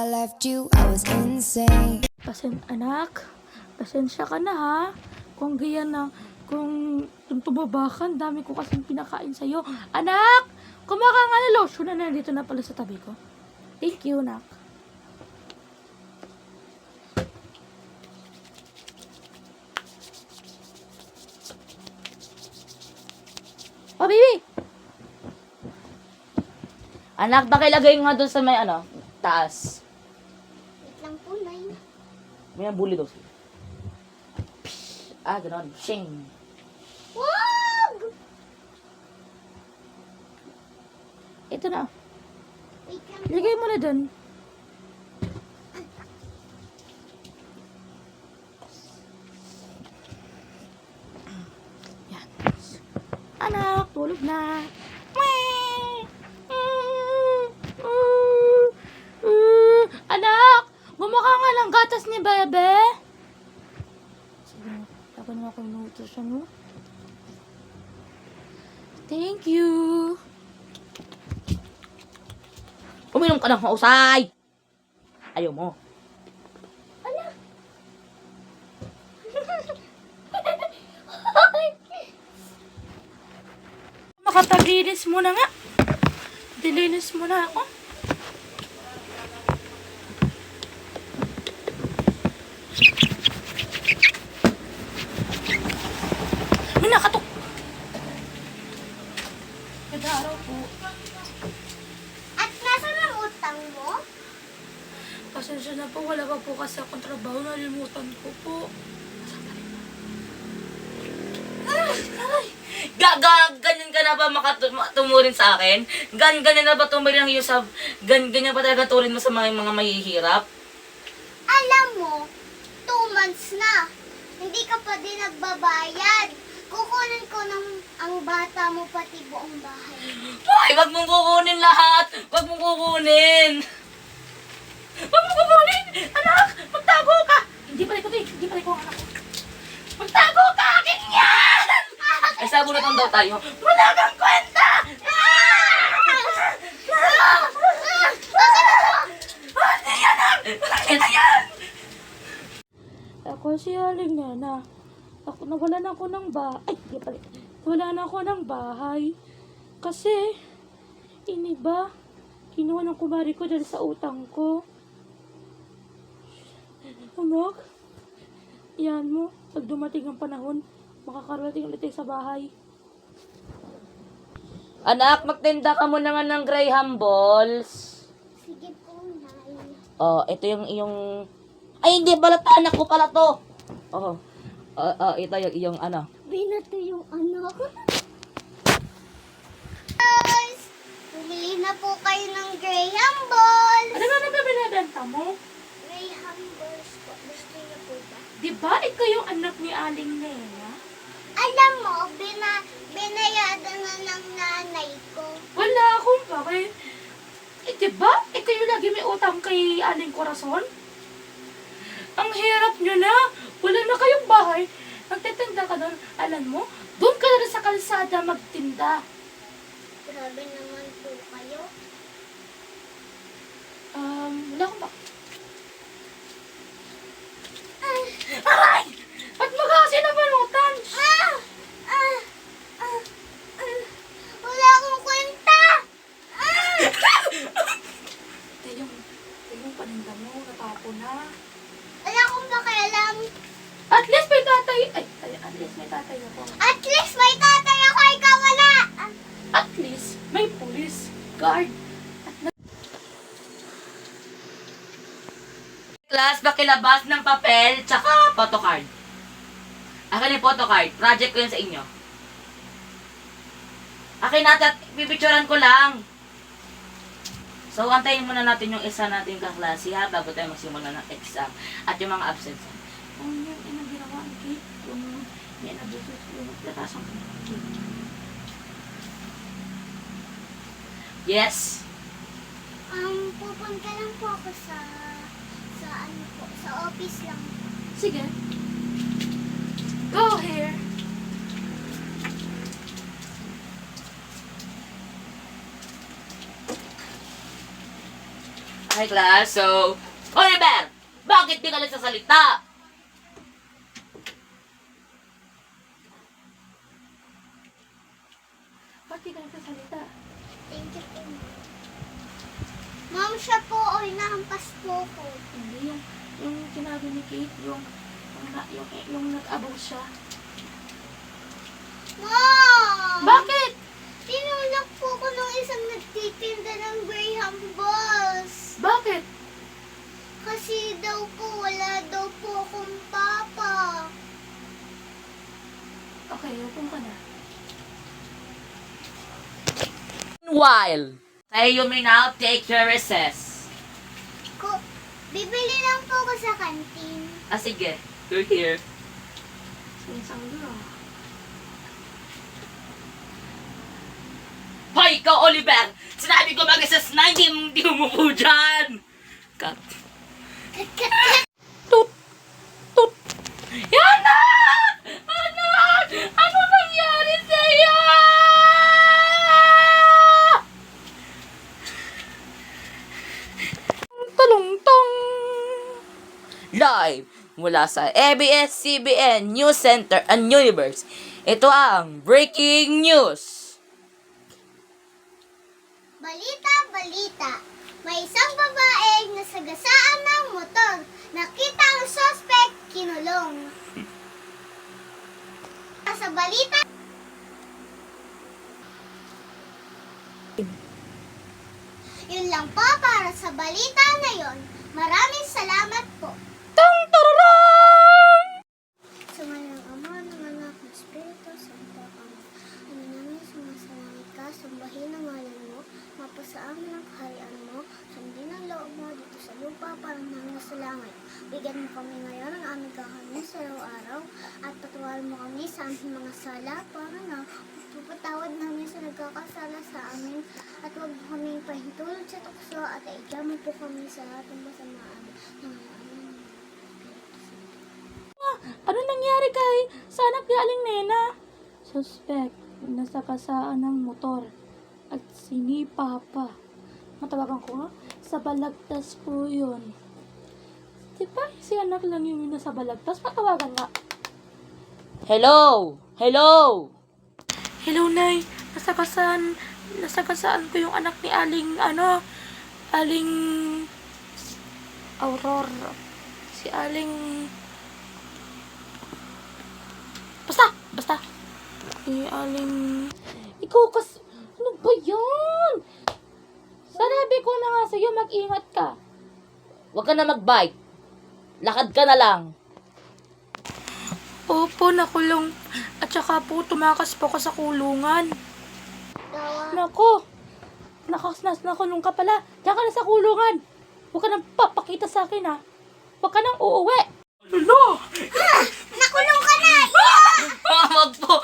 I left you, I was insane. Anak, pasensya ka na ha. Kung ganyan na, kung tumaba ka, ang dami ko kasing pinakain sa'yo. Anak! Kumaka nga na lotion na nandito na pala sa tabi ko. Thank you, anak. Oh, baby! Anak, pakilagay nga doon sa may taas. Wait lang po, Nay. May nabuli daw siya. Ganon. Shing. Wag! Ito na. Wait lang. Lagay mo na doon. Yan. Anak, tulog na. Anak, gumaka nga ng gatas ni Bebe. Sige, tapos na ako yung nutrition mo. Thank you. Uminom ka ng mausay. Ayaw mo. Makapag-linis muna nga. Dilinis muna ako. May nakatok. Nag-aaraw po. At nasa ang utang mo? Pasensya na po, wala pa po kasi akong trabaho. Nalimutan ko po. Ganyan ka na ba makatumurin sa akin? Ganyan na ba tumurin ang iyo sa... Ganyan pa talaga turin mo sa mga mahihirap? Alam mo, 2 months na. Hindi ka pa din nagbabayad. Kukunin ko ng ang bata mo pati buong bahay mo. Ay, wag mong kukunin lahat! Wag mong kukunin! Wag mong kukunin! Anak! Magtago ka! Hindi pa rin ko, hindi pa rin ko anak ko. Magtago ka! Akin yan! Ay, sabunutan daw tayo. Wala kang kwenta! Hindi yan! Akin na yan! Ako si Aling Nena. Nawalan ako ng bahay. Ay, di pala. Nawalan ako ng bahay. Kasi, iniba. Kinuha ng kumari ko dahil sa utang ko. Anak, yan mo. Pag dumating ang panahon, makakarating ulit tayo sa bahay. Anak, magtinda ka muna nga ng Graham balls. Sige po, Nay. Oh, ito yung iyong... Ay, hindi pala to. Anak ko pala to. Oh, ito yung iyong Binato yung anak. Guys, bumili na po kayo ng Graham balls. Ano ba binibenta mo? Graham balls po. Gusto niyo po ba? Diba ikaw yung anak ni Aling Nena? Alam mo, binayadan na ng nanay ko. Wala akong bakit. Diba? Ikaw yung lagi may utang kay Aling Corazon? Ang hirap nyo na. Wala na kayong bahay. Magtitinda ka doon. Alam mo, doon ka na sa kalsada magtinda. Grabe naman po kayo. Wala akong ba? Aray! Ba't mo kasi nabalutan? Wala akong kwenta! Ito yung paninda mo. Natapo na. Wala akong pakialam. At least may tatay. At least may tatay ako. At least may tatay ako, ikaw wala! At least may police guard. Class, bakilabas ng papel tsaka photocard. Akin yung photocard. Project ko yun sa inyo. Akin natin, pipicturean ko lang. So, antayin muna natin yung isa natin kaklase ha, bago tayo magsimula ng exam. At yung mga absence. Yung ginawa ang cake, yung natasan ko ng cake. Yes? Pupunta lang po ako sa office lang. Sige. Go here. Okay, class. So, Oliver, bakit di ka nagsasalita? Ba't di ka nagsasalita? Thank you po. Ma'am, siya po o inahampas po ko. Hindi, yung sinabi ni Kate, yung nag-abaw siya. Mom! Bakit? Tinulak po ko ng isang nagtitinda ng Graham balls. Bakit? Kasi daw po, wala daw po akong papa. Okay, upong ka na. While, say you may now take your recess. Bibili lang po ko sa kantin. Ah, sige. You're here. Sinisang na. Hoy, ikaw, Oliver! Sinabi ko mag-recess na, hindi umupo dyan! Cut. Tut! Tut! Yana! Anak! Ano nangyari sa'yo? Talong-tong! Live mula sa ABS-CBN News Center and Universe. Ito ang Breaking News. Balita, balita. May isang babaeng nasagasaan ng motor. Nakita ang suspect, kinulong. Sa balita, yun lang po para sa balita na yon. Maraming salamat po. Tang tararang! Sumalang Ama, ng Anak, ng Espiritu Santo, Ama. Ano namin sumasalangit ka, sambahin ang ngalan mo, mapasa amin ang kaharian mo, sundin ang loob mo dito sa lupa parang nang sa langit. Bigyan mo kami ngayon ng aming kakanin sa araw-araw, at patawarin mo kami sa aming mga sala, para na pupatawad namin sa nagkakasala sa amin, at huwag mo kaming pahintulot sa tukso, at iigyan mo po kami sa lahat ng masamaan. Ano nangyari kay sa anak ni Aling Nena? Suspect, nasakasaan ng motor at sinipa pa. Matawagan ko nga, sa balagtas po yun. Diba si anak lang yung nasa balagtas? Matawagan nga. Hello! Hello! Hello, Nay. Nasakasaan ko yung anak ni Aling Aurora. Si Aling... Basta. Si Aling... Ikaw ano ba yan? Sanabi ko na nga sa'yo, mag-ingat ka. Huwag ka na mag-bike. Lakad ka na lang. Opo, nakulong. At saka po, tumakas po ka sa kulungan. Nako. Nakulong ka pala. Diyan ka na sa kulungan. Huwag ka nang papakita sa akin, ha. Huwag ka nang uuwi. Ano? Nakulong ka na! Wag po.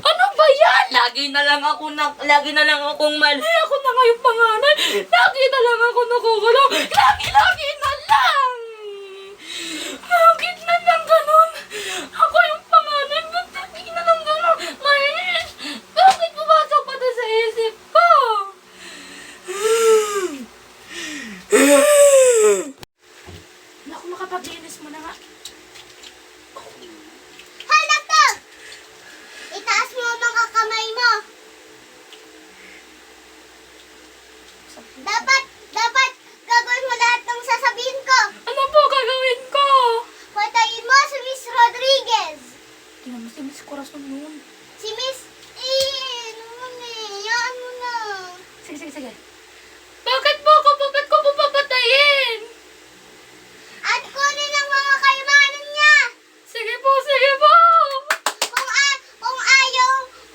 Ano ba yan? Lagi na lang akong mali. Ako na nga yung panganay. Lagi na lang ako nakukulong. Lagi na lang. Bakit na lang ganun? Ako yung panganay. Lagi na lang ganun. Mainis. Bakit pumasok pa to sa isip ko? Naku, makapaglinis mo na nga. Hoy, doktor! Itaas mo ang mga kamay mo. Dapat gagawin mo lahat ng sasabihin ko. Ano po gagawin ko? Patayin mo si Miss Rodriguez. Tingnan mo si Miss Corazon noon. Si Miss... Yan mo na. Sige. Bakit po ako? Bakit ko po papatayin? At kunin ang mga kayamanan niya. Sige po.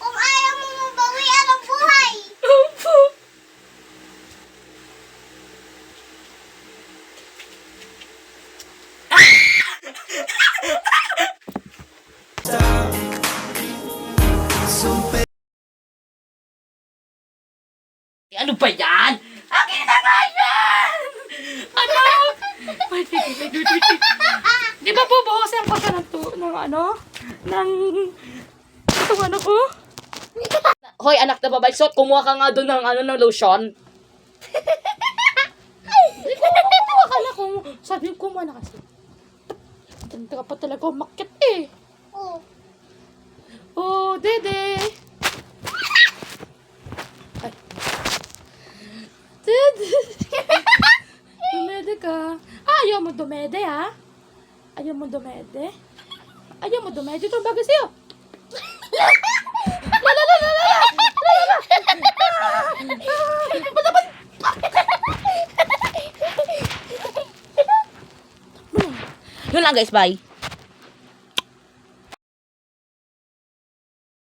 Kung ayaw mo mabawian ang buhay. Opo. Ano ba yan? Akin na nga yan! Ano? Wait. Di ba po bawasan ko siya ng ko? Hoy, anak na babae, kumuha ka nga doon ng lotion. Akala ko, sabi ko na kasi. Tanda ka pa talaga umakyat eh. Oh. Oh, Dede. Ay. Dede. Dumede ka. Ayaw mo dumede, ha? Ayaw mo dumede? Ayaw mo dumede? Ito bagay sa'yo. Yun lang guys, bye.